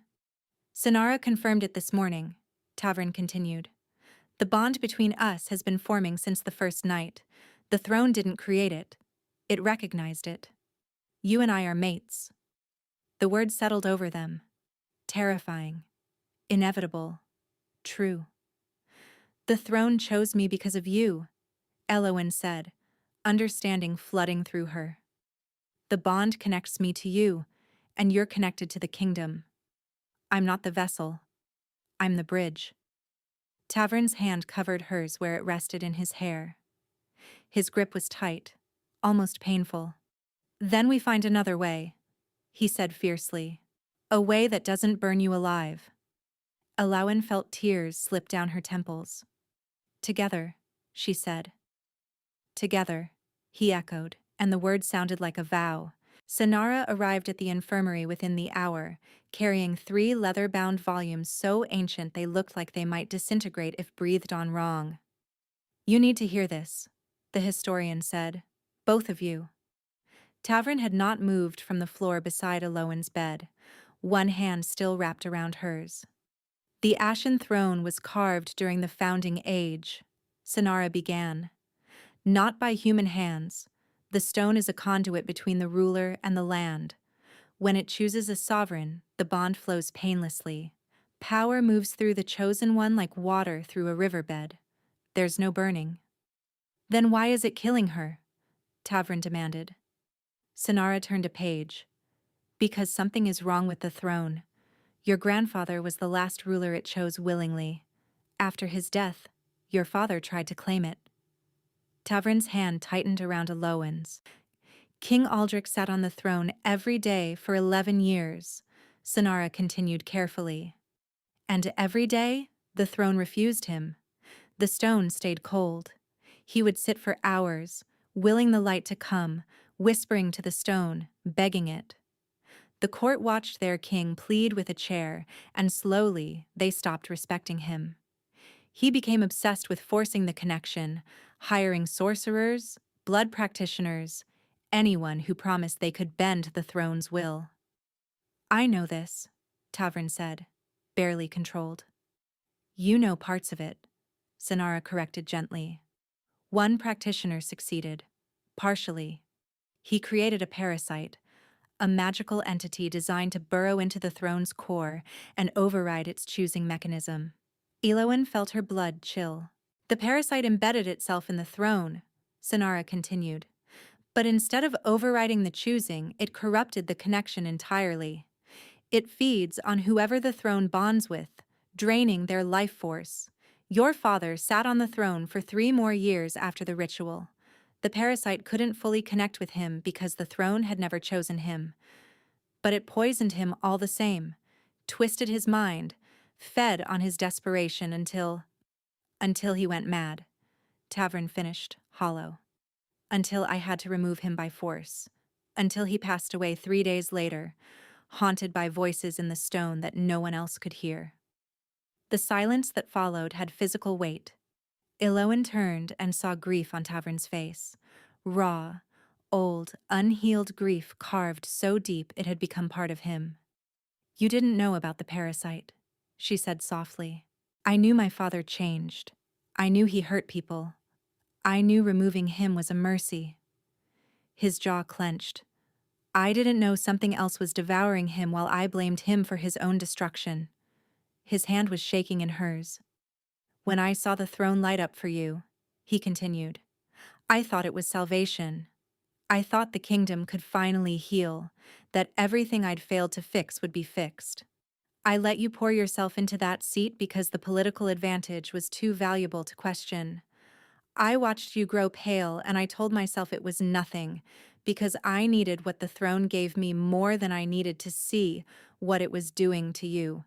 "Sinara confirmed it this morning," Tavern continued. "The bond between us has been forming since the first night. The throne didn't create it. It recognized it. You and I are mates." The word settled over them. Terrifying. Inevitable. True. "The throne chose me because of you," Elowen said, understanding flooding through her. "The bond connects me to you, and you're connected to the kingdom. I'm not the vessel. I'm the bridge." Tavern's hand covered hers where it rested in his hair. His grip was tight, almost painful. "Then we find another way," he said fiercely. "A way that doesn't burn you alive." Elowen felt tears slip down her temples. "Together," she said. "Together," he echoed, and the word sounded like a vow. Sinara arrived at the infirmary within the hour, carrying 3 leather-bound volumes so ancient they looked like they might disintegrate if breathed on wrong. "You need to hear this," the historian said. "Both of you." Tavern had not moved from the floor beside Elowen's bed, one hand still wrapped around hers. "The ashen throne was carved during the founding age," Sinara began. "Not by human hands. The stone is a conduit between the ruler and the land. When it chooses a sovereign, the bond flows painlessly. Power moves through the chosen one like water through a riverbed. There's no burning." "Then why is it killing her?" Tavern demanded. Sinara turned a page. "Because something is wrong with the throne. Your grandfather was the last ruler it chose willingly. After his death, your father tried to claim it." Tavern's hand tightened around Elowen's. "King Aldrich sat on the throne every day for 11 years, Sinara continued carefully. "And every day, the throne refused him. The stone stayed cold. He would sit for hours, willing the light to come, whispering to the stone, begging it. The court watched their king plead with a chair, and slowly they stopped respecting him. He became obsessed with forcing the connection, hiring sorcerers, blood practitioners, anyone who promised they could bend the throne's will. I know this, Tavrin said, barely controlled. You know parts of it, Sonara corrected gently. One practitioner succeeded, partially. He created a parasite, a magical entity designed to burrow into the throne's core and override its choosing mechanism. Elowen felt her blood chill. The parasite embedded itself in the throne, Sonara continued. But instead of overriding the choosing, it corrupted the connection entirely. It feeds on whoever the throne bonds with, draining their life force. Your father sat on the throne for 3 more years after the ritual. The parasite couldn't fully connect with him because the throne had never chosen him. But it poisoned him all the same, twisted his mind, fed on his desperation until he went mad. Tavrin finished, hollow. Until I had to remove him by force. Until he passed away 3 days later, haunted by voices in the stone that no one else could hear. The silence that followed had physical weight. Elowen turned and saw grief on Tavrin's face. Raw, old, unhealed grief carved so deep it had become part of him. You didn't know about the parasite, she said softly. I knew my father changed. I knew he hurt people. I knew removing him was a mercy. His jaw clenched. I didn't know something else was devouring him while I blamed him for his own destruction. His hand was shaking in hers. When I saw the throne light up for you, he continued, I thought it was salvation. I thought the kingdom could finally heal, that everything I'd failed to fix would be fixed. I let you pour yourself into that seat because the political advantage was too valuable to question. I watched you grow pale and I told myself it was nothing, because I needed what the throne gave me more than I needed to see what it was doing to you.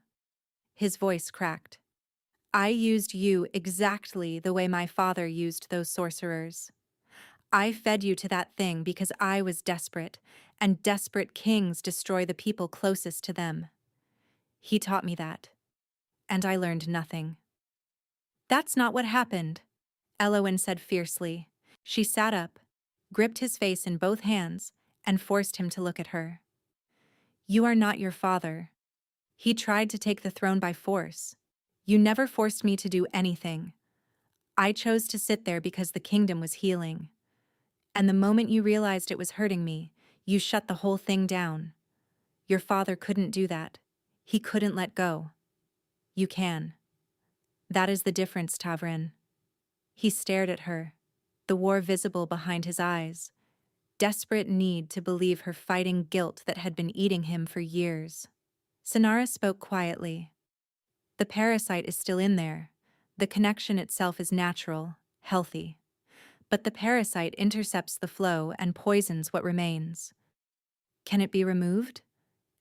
His voice cracked. I used you exactly the way my father used those sorcerers. I fed you to that thing because I was desperate, and desperate kings destroy the people closest to them. He taught me that, and I learned nothing. That's not what happened, Elowen said fiercely. She sat up, gripped his face in both hands, and forced him to look at her. You are not your father. He tried to take the throne by force. You never forced me to do anything. I chose to sit there because the kingdom was healing. And the moment you realized it was hurting me, you shut the whole thing down. Your father couldn't do that. He couldn't let go. You can. That is the difference, Tavrin. He stared at her, the war visible behind his eyes, desperate need to believe her fighting guilt that had been eating him for years. Sonara spoke quietly. The parasite is still in there. The connection itself is natural, healthy. But the parasite intercepts the flow and poisons what remains. Can it be removed?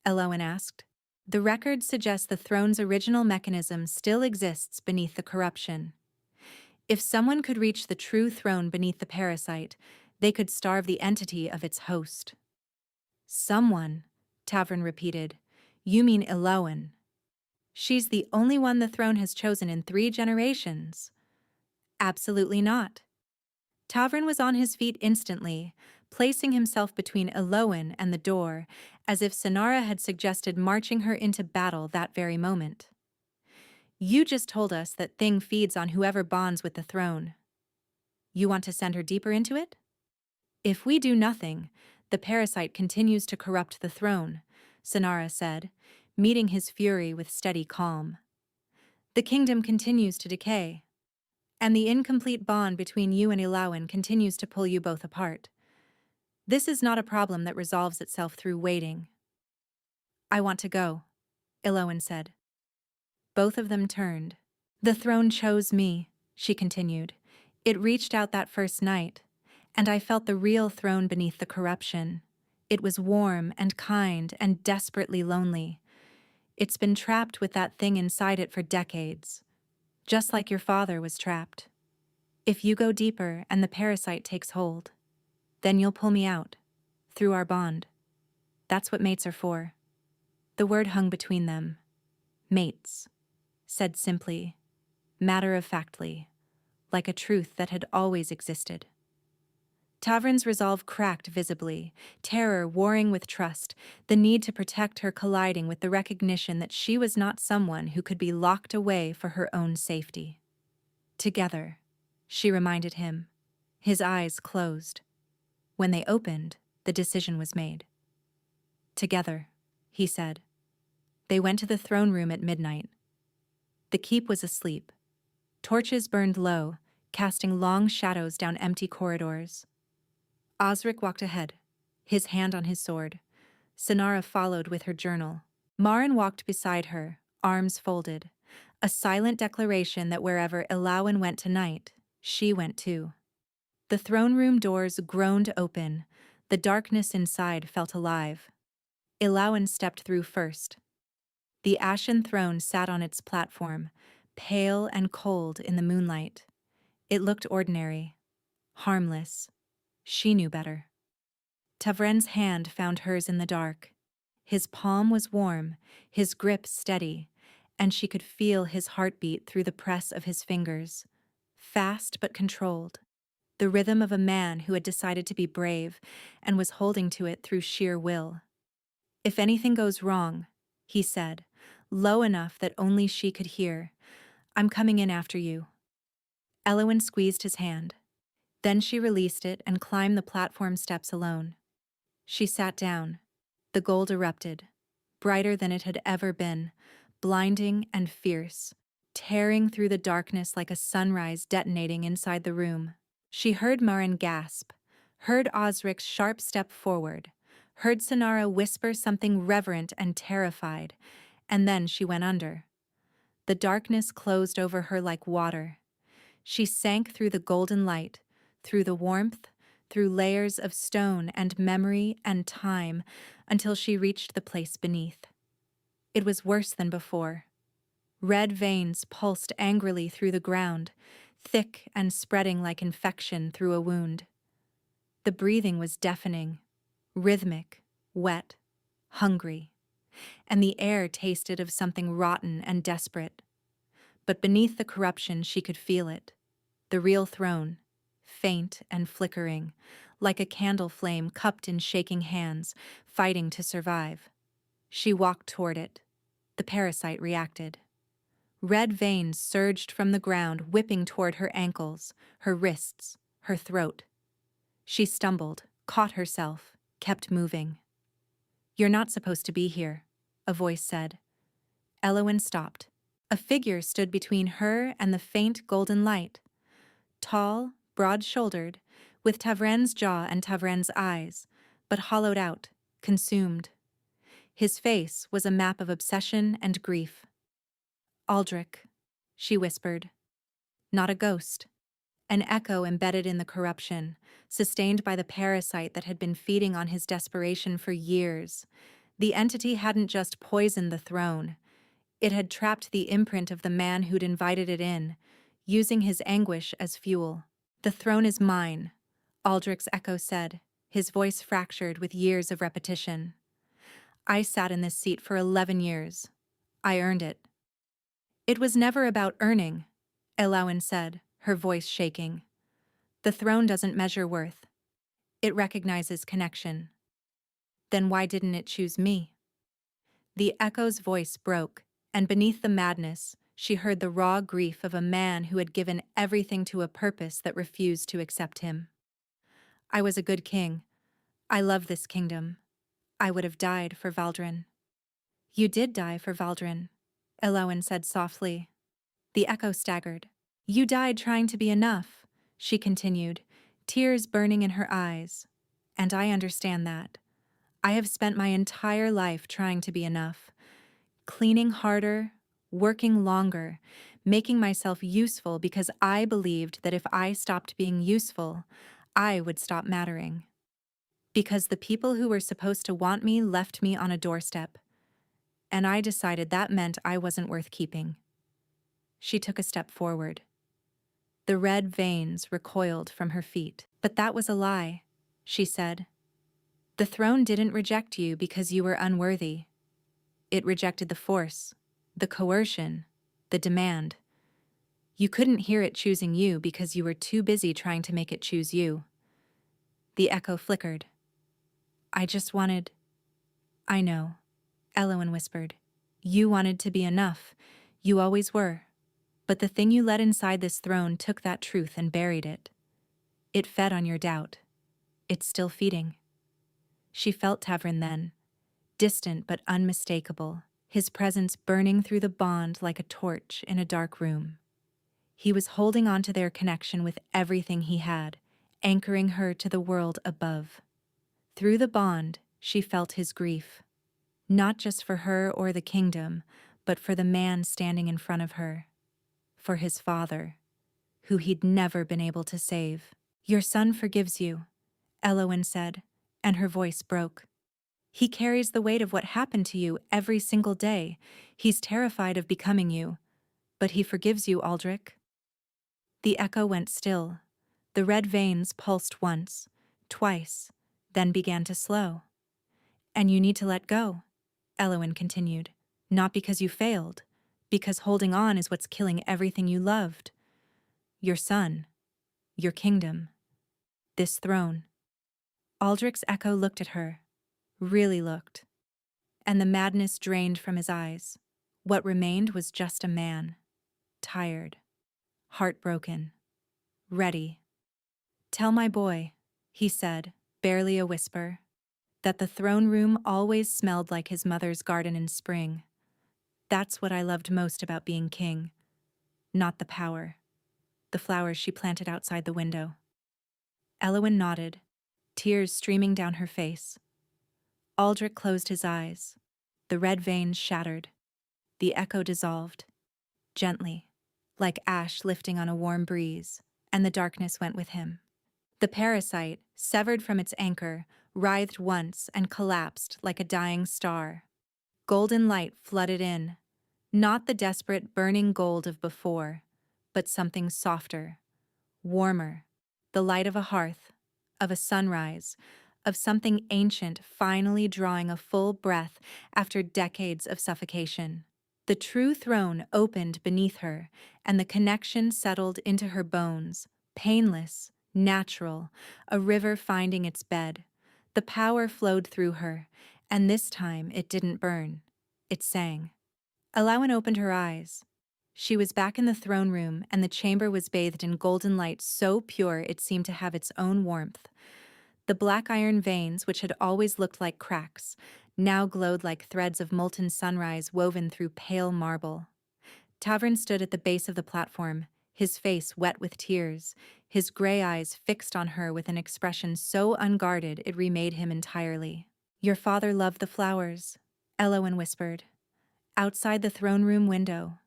Elowen asked. The record suggests the throne's original mechanism still exists beneath the corruption. If someone could reach the true throne beneath the parasite, they could starve the entity of its host. Someone, Tavrin repeated. You mean Elowen. She's the only one the throne has chosen in 3 generations. Absolutely not. Tavrin was on his feet instantly, placing himself between Elowen and the door, as if Sonara had suggested marching her into battle that very moment. You just told us that thing feeds on whoever bonds with the throne. You want to send her deeper into it? If we do nothing, the parasite continues to corrupt the throne, Sonara said, meeting his fury with steady calm. The kingdom continues to decay. And the incomplete bond between you and Elowen continues to pull you both apart. This is not a problem that resolves itself through waiting. I want to go, Elowen said. Both of them turned. The throne chose me, she continued. It reached out that first night, and I felt the real throne beneath the corruption. It was warm and kind and desperately lonely. It's been trapped with that thing inside it for decades. Just like your father was trapped. If you go deeper and the parasite takes hold, then you'll pull me out, through our bond. That's what mates are for. The word hung between them. Mates, said simply, matter-of-factly, like a truth that had always existed. Tavern's resolve cracked visibly, terror warring with trust, the need to protect her colliding with the recognition that she was not someone who could be locked away for her own safety. Together, she reminded him. His eyes closed. When they opened, the decision was made. Together, he said. They went to the throne room at midnight. The keep was asleep. Torches burned low, casting long shadows down empty corridors. Osric walked ahead, his hand on his sword. Sinara followed with her journal. Marin walked beside her, arms folded, a silent declaration that wherever Elawan went tonight, she went too. The throne room doors groaned open. The darkness inside felt alive. Elawan stepped through first. The ashen throne sat on its platform, pale and cold in the moonlight. It looked ordinary, harmless. She knew better. Tavren's hand found hers in the dark. His palm was warm, his grip steady, and she could feel his heartbeat through the press of his fingers. Fast but controlled. The rhythm of a man who had decided to be brave and was holding to it through sheer will. "If anything goes wrong," he said, low enough that only she could hear, "I'm coming in after you." Elowen squeezed his hand. Then she released it and climbed the platform steps alone. She sat down. The gold erupted, brighter than it had ever been, blinding and fierce, tearing through the darkness like a sunrise detonating inside the room. She heard Marin gasp, heard Osric's sharp step forward, heard Sinara whisper something reverent and terrified, and then she went under. The darkness closed over her like water. She sank through the golden light, through the warmth, through layers of stone and memory and time, until she reached the place beneath. It was worse than before. Red veins pulsed angrily through the ground, thick and spreading like infection through a wound. The breathing was deafening, rhythmic, wet, hungry, and the air tasted of something rotten and desperate. But beneath the corruption she could feel it, the real throne, faint and flickering, like a candle flame cupped in shaking hands, fighting to survive. She walked toward it. The parasite reacted. Red veins surged from the ground, whipping toward her ankles, her wrists, her throat. She stumbled, caught herself, kept moving. "You're not supposed to be here," a voice said. Elowen stopped. A figure stood between her and the faint golden light. Tall, broad-shouldered, with Tavren's jaw and Tavren's eyes, but hollowed out, consumed. His face was a map of obsession and grief. "Aldrich," she whispered. Not a ghost. An echo embedded in the corruption, sustained by the parasite that had been feeding on his desperation for years. The entity hadn't just poisoned the throne. It had trapped the imprint of the man who'd invited it in, using his anguish as fuel. "The throne is mine," Aldrich's echo said, his voice fractured with years of repetition. "I sat in this seat for 11 years. I earned it." "It was never about earning," Elawan said, her voice shaking. "The throne doesn't measure worth. It recognizes connection." "Then why didn't it choose me?" The echo's voice broke, and beneath the madness, she heard the raw grief of a man who had given everything to a purpose that refused to accept him. "I was a good king. I love this kingdom. I would have died for Valdrin." "You did die for Valdrin," Elawan said softly. The echo staggered. "You died trying to be enough," she continued, tears burning in her eyes. "And I understand that. I have spent my entire life trying to be enough, cleaning harder, working longer, making myself useful because I believed that if I stopped being useful, I would stop mattering. Because the people who were supposed to want me left me on a doorstep, and I decided that meant I wasn't worth keeping." She took a step forward. The red veins recoiled from her feet. "But that was a lie," she said. "The throne didn't reject you because you were unworthy. It rejected the force, the coercion, the demand. You couldn't hear it choosing you because you were too busy trying to make it choose you. The echo flickered. I just wanted... I know, Elowen whispered. You wanted to be enough. You always were. But the thing you let inside this throne took that truth and buried it. It fed on your doubt. It's still feeding. She felt Tavrin then, distant but unmistakable, his presence burning through the bond like a torch in a dark room. He was holding on to their connection with everything he had, anchoring her to the world above. Through the bond, she felt his grief. Not just for her or the kingdom, but for the man standing in front of her. For his father, who he'd never been able to save. Your son forgives you, Elowen said, and her voice broke. He carries the weight of what happened to you every single day. He's terrified of becoming you, but he forgives you, Aldrich. The echo went still. The red veins pulsed once, twice, then began to slow. And you need to let go, Elowen continued. Not because you failed, because holding on is what's killing everything you loved. Your son, your kingdom, this throne. Aldrich's echo looked at her, really looked, and the madness drained from his eyes. What remained was just a man, tired, heartbroken, ready. Tell my boy, he said, barely a whisper, that the throne room always smelled like his mother's garden in spring. That's what I loved most about being king. Not the power. The flowers she planted outside the window. Elowen nodded, tears streaming down her face. Aldrich closed his eyes. The red veins shattered. The echo dissolved, gently, like ash lifting on a warm breeze, and the darkness went with him. The parasite, severed from its anchor, writhed once and collapsed like a dying star. Golden light flooded in, not the desperate burning gold of before, but something softer, warmer, the light of a hearth, of a sunrise, of something ancient finally drawing a full breath after decades of suffocation. The true throne opened beneath her, and the connection settled into her bones, painless, natural, a river finding its bed. The power flowed through her, and this time it didn't burn. It sang. Elowen opened her eyes. She was back in the throne room, and the chamber was bathed in golden light so pure it seemed to have its own warmth. The black iron veins, which had always looked like cracks, now glowed like threads of molten sunrise woven through pale marble. Tavrin stood at the base of the platform, his face wet with tears, his gray eyes fixed on her with an expression so unguarded it remade him entirely. Your father loved the flowers, Elowen whispered. Outside the throne room window,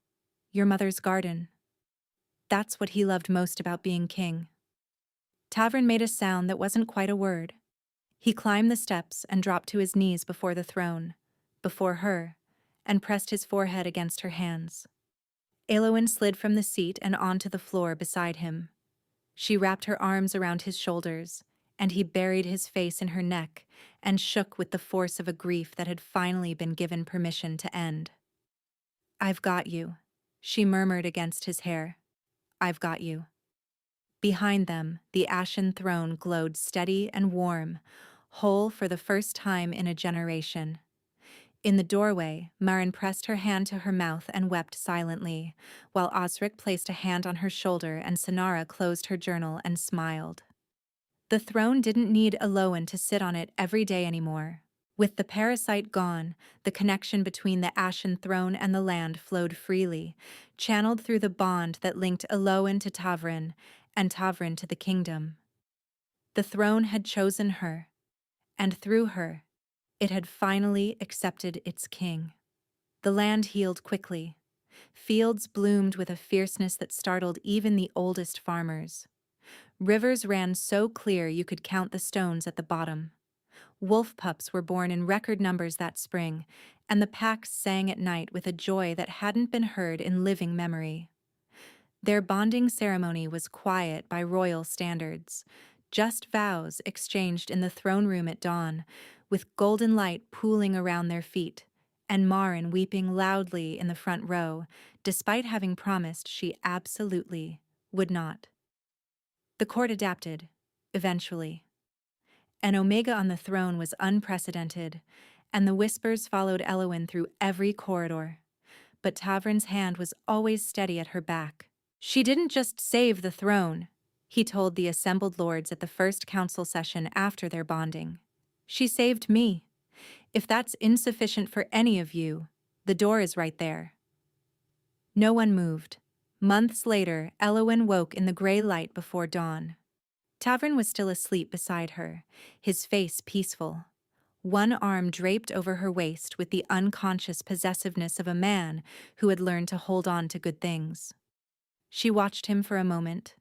your mother's garden. That's what he loved most about being king. Tavrin made a sound that wasn't quite a word. He climbed the steps and dropped to his knees before the throne, before her, and pressed his forehead against her hands. Elowen slid from the seat and onto the floor beside him. She wrapped her arms around his shoulders, and he buried his face in her neck and shook with the force of a grief that had finally been given permission to end. I've got you, she murmured against his hair. I've got you. Behind them, the ashen throne glowed steady and warm, whole for the first time in a generation. In the doorway, Marin pressed her hand to her mouth and wept silently, while Osric placed a hand on her shoulder and Sonara closed her journal and smiled. The throne didn't need Elowen to sit on it every day anymore. With the parasite gone, the connection between the ashen throne and the land flowed freely, channeled through the bond that linked Elowen to Tavrin and Tavrin to the kingdom. The throne had chosen her, and through her, it had finally accepted its king. The land healed quickly. Fields bloomed with a fierceness that startled even the oldest farmers. Rivers ran so clear you could count the stones at the bottom. Wolf pups were born in record numbers that spring, and the packs sang at night with a joy that hadn't been heard in living memory. Their bonding ceremony was quiet by royal standards, just vows exchanged in the throne room at dawn, with golden light pooling around their feet, and Marin weeping loudly in the front row, despite having promised she absolutely would not. The court adapted, eventually. An Omega on the throne was unprecedented, and the whispers followed Elowin through every corridor. But Tavern's hand was always steady at her back. She didn't just save the throne, he told the assembled lords at the first council session after their bonding. She saved me. If that's insufficient for any of you, the door is right there. No one moved. Months later, Elowin woke in the gray light before dawn. Tavern was still asleep beside her, his face peaceful. One arm draped over her waist with the unconscious possessiveness of a man who had learned to hold on to good things. She watched him for a moment.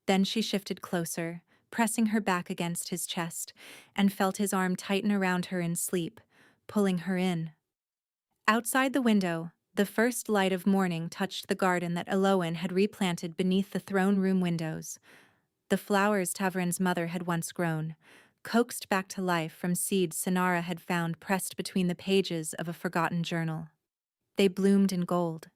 Then she shifted closer, pressing her back against his chest, and felt his arm tighten around her in sleep, pulling her in. Outside the window, the first light of morning touched the garden that Elowin had replanted beneath the throne room windows. The flowers Tavern's mother had once grown, coaxed back to life from seeds Sonara had found pressed between the pages of a forgotten journal. They bloomed in gold,